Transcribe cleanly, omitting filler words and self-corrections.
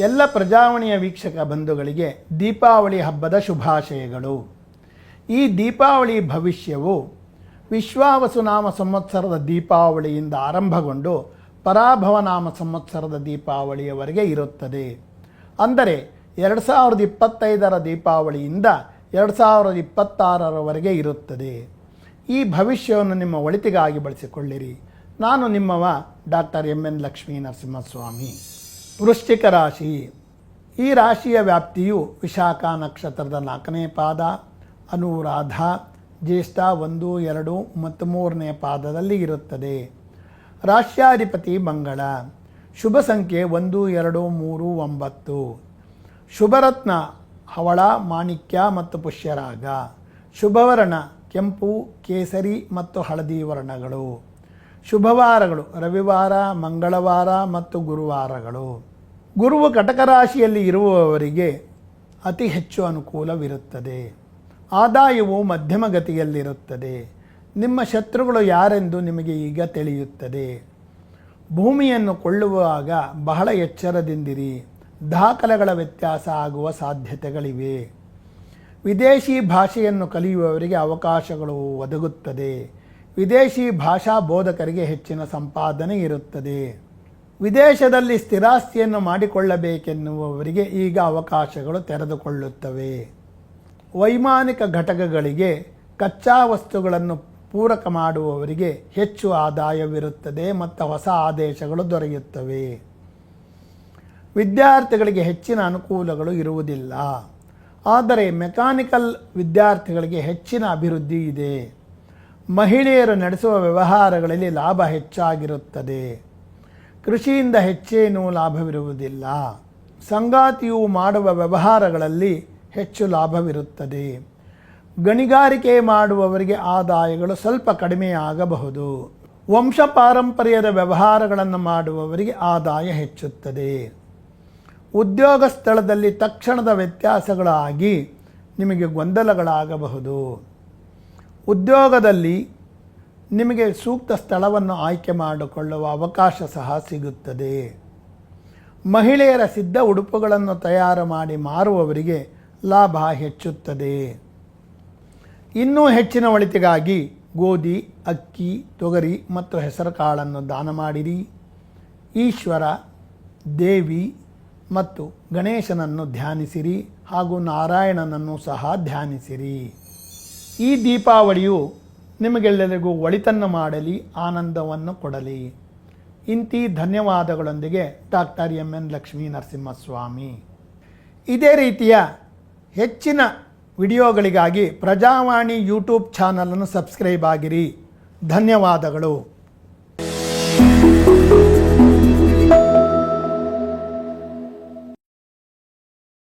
ಎಲ್ಲ ಪ್ರಜಾವಾಣಿಯ ವೀಕ್ಷಕ ಬಂಧುಗಳಿಗೆ ದೀಪಾವಳಿ ಹಬ್ಬದ ಶುಭಾಶಯಗಳು. ಈ ದೀಪಾವಳಿ ಭವಿಷ್ಯವು ವಿಶ್ವಾವಸುನಾಮ ಸಂವತ್ಸರದ ದೀಪಾವಳಿಯಿಂದ ಆರಂಭಗೊಂಡು ಪರಾಭವ ನಾಮ ಸಂವತ್ಸರದ ದೀಪಾವಳಿಯವರೆಗೆ ಇರುತ್ತದೆ. ಅಂದರೆ 2025ರ ದೀಪಾವಳಿಯಿಂದ 2026ರವರೆಗೆ ಇರುತ್ತದೆ. ಈ ಭವಿಷ್ಯವನ್ನು ನಿಮ್ಮ ಒಳಿತಿಗಾಗಿ ಬಳಸಿಕೊಳ್ಳಿರಿ. ನಾನು ನಿಮ್ಮವ ಡಾಕ್ಟರ್ MN ಲಕ್ಷ್ಮೀ ನರಸಿಂಹಸ್ವಾಮಿ. ವೃಶ್ಚಿಕ ರಾಶಿ. ಈ ರಾಶಿಯ ವ್ಯಾಪ್ತಿಯು ವಿಶಾಖ ನಕ್ಷತ್ರದ 4ನೇ ಪಾದ, ಅನುರಾಧ, ಜ್ಯೇಷ್ಠ 1, 2 ಮತ್ತು 3ನೇ ಪಾದದಲ್ಲಿ ಇರುತ್ತದೆ. ರಾಶ್ಯಾಧಿಪತಿ ಮಂಗಳ. ಶುಭ ಸಂಖ್ಯೆ 1, 2, 3, 9. ಶುಭರತ್ನ ಹವಳ, ಮಾಣಿಕ್ಯ ಮತ್ತು ಪುಷ್ಯರಾಗ. ಶುಭವರ್ಣ ಕೆಂಪು, ಕೇಸರಿ ಮತ್ತು ಹಳದಿ ವರ್ಣಗಳು. ಶುಭವಾರಗಳು ರವಿವಾರ, ಮಂಗಳವಾರ ಮತ್ತು ಗುರುವಾರಗಳು. ಗುರುವು ಕಟಕ ರಾಶಿಯಲ್ಲಿ ಇರುವವರಿಗೆ ಅತಿ ಹೆಚ್ಚು ಅನುಕೂಲವಿರುತ್ತದೆ. ಆದಾಯವು ಮಧ್ಯಮ ಗತಿಯಲ್ಲಿರುತ್ತದೆ. ನಿಮ್ಮ ಶತ್ರುಗಳು ಯಾರೆಂದು ನಿಮಗೆ ಈಗ ತಿಳಿಯುತ್ತದೆ. ಭೂಮಿಯನ್ನು ಕೊಳ್ಳುವಾಗ ಬಹಳ ಎಚ್ಚರದಿಂದಿರಿ. ದಾಖಲೆಗಳ ವ್ಯತ್ಯಾಸ ಆಗುವ ಸಾಧ್ಯತೆಗಳಿವೆ. ವಿದೇಶಿ ಭಾಷೆಯನ್ನು ಕಲಿಯುವವರಿಗೆ ಅವಕಾಶಗಳು ಒದಗುತ್ತದೆ. ವಿದೇಶಿ ಭಾಷಾ ಬೋಧಕರಿಗೆ ಹೆಚ್ಚಿನ ಸಂಪಾದನೆ ಇರುತ್ತದೆ. ವಿದೇಶದಲ್ಲಿ ಸ್ಥಿರಾಸ್ತಿಯನ್ನು ಮಾಡಿಕೊಳ್ಳಬೇಕೆನ್ನುವವರಿಗೆ ಈಗ ಅವಕಾಶಗಳು ತೆರೆದುಕೊಳ್ಳುತ್ತವೆ. ವೈಮಾನಿಕ ಘಟಕಗಳಿಗೆ ಕಚ್ಚಾ ವಸ್ತುಗಳನ್ನು ಪೂರಕ ಮಾಡುವವರಿಗೆ ಹೆಚ್ಚು ಆದಾಯವಿರುತ್ತದೆ ಮತ್ತು ಹೊಸ ಆದೇಶಗಳು ದೊರೆಯುತ್ತವೆ. ವಿದ್ಯಾರ್ಥಿಗಳಿಗೆ ಹೆಚ್ಚಿನ ಅನುಕೂಲಗಳು ಇರುವುದಿಲ್ಲ. ಆದರೆ ಮೆಕ್ಯಾನಿಕಲ್ ವಿದ್ಯಾರ್ಥಿಗಳಿಗೆ ಹೆಚ್ಚಿನ ಅಭಿವೃದ್ಧಿ ಇದೆ. ಮಹಿಳೆಯರು ನಡೆಸುವ ವ್ಯವಹಾರಗಳಲ್ಲಿ ಲಾಭ ಹೆಚ್ಚಾಗಿರುತ್ತದೆ. ಕೃಷಿಯಿಂದ ಹೆಚ್ಚೇನೂ ಲಾಭವಿರುವುದಿಲ್ಲ. ಸಂಗಾತಿಯು ಮಾಡುವ ವ್ಯವಹಾರಗಳಲ್ಲಿ ಹೆಚ್ಚು ಲಾಭವಿರುತ್ತದೆ. ಗಣಿಗಾರಿಕೆ ಮಾಡುವವರಿಗೆ ಆದಾಯಗಳು ಸ್ವಲ್ಪ ಕಡಿಮೆಯಾಗಬಹುದು. ವಂಶ ಪಾರಂಪರ್ಯದ ವ್ಯವಹಾರಗಳನ್ನು ಮಾಡುವವರಿಗೆ ಆದಾಯ ಹೆಚ್ಚುತ್ತದೆ. ಉದ್ಯೋಗ ಸ್ಥಳದಲ್ಲಿ ತಕ್ಷಣದ ವ್ಯತ್ಯಾಸಗಳಾಗಿ ನಿಮಗೆ ಗೊಂದಲಗಳಾಗಬಹುದು. ಉದ್ಯೋಗದಲ್ಲಿ ನಿಮಗೆ ಸೂಕ್ತ ಸ್ಥಳವನ್ನು ಆಯ್ಕೆ ಮಾಡಿಕೊಳ್ಳುವ ಅವಕಾಶ ಸಹ ಸಿಗುತ್ತದೆ. ಮಹಿಳೆಯರ ಸಿದ್ಧ ಉಡುಪುಗಳನ್ನು ತಯಾರು ಮಾಡಿ ಮಾರುವವರಿಗೆ ಲಾಭ ಹೆಚ್ಚುತ್ತದೆ. ಇನ್ನೂ ಹೆಚ್ಚಿನ ಒಳಿತಿಗಾಗಿ ಗೋಧಿ, ಅಕ್ಕಿ, ತೊಗರಿ ಮತ್ತು ಹೆಸರುಕಾಳನ್ನು ದಾನ ಮಾಡಿರಿ. ಈಶ್ವರ, ದೇವಿ ಮತ್ತು ಗಣೇಶನನ್ನು ಧ್ಯಾನಿಸಿರಿ ಹಾಗೂ ನಾರಾಯಣನನ್ನು ಸಹ ಧ್ಯಾನಿಸಿರಿ. ಈ ದೀಪಾವಳಿಯು ನಿಮಗೆಲ್ಲರಿಗೂ ಒಳಿತನ್ನು ಮಾಡಲಿ, ಆನಂದವನ್ನು ಕೊಡಲಿ. ಇಂತಿ ಧನ್ಯವಾದಗಳೊಂದಿಗೆ ಡಾಕ್ಟರ್ MN ಲಕ್ಷ್ಮೀ ನರಸಿಂಹಸ್ವಾಮಿ. ಇದೇ ರೀತಿಯ ಹೆಚ್ಚಿನ ವಿಡಿಯೋಗಳಿಗಾಗಿ ಪ್ರಜಾವಾಣಿ ಯೂಟ್ಯೂಬ್ ಚಾನಲನ್ನು ಸಬ್ಸ್ಕ್ರೈಬ್ ಆಗಿರಿ. ಧನ್ಯವಾದಗಳು.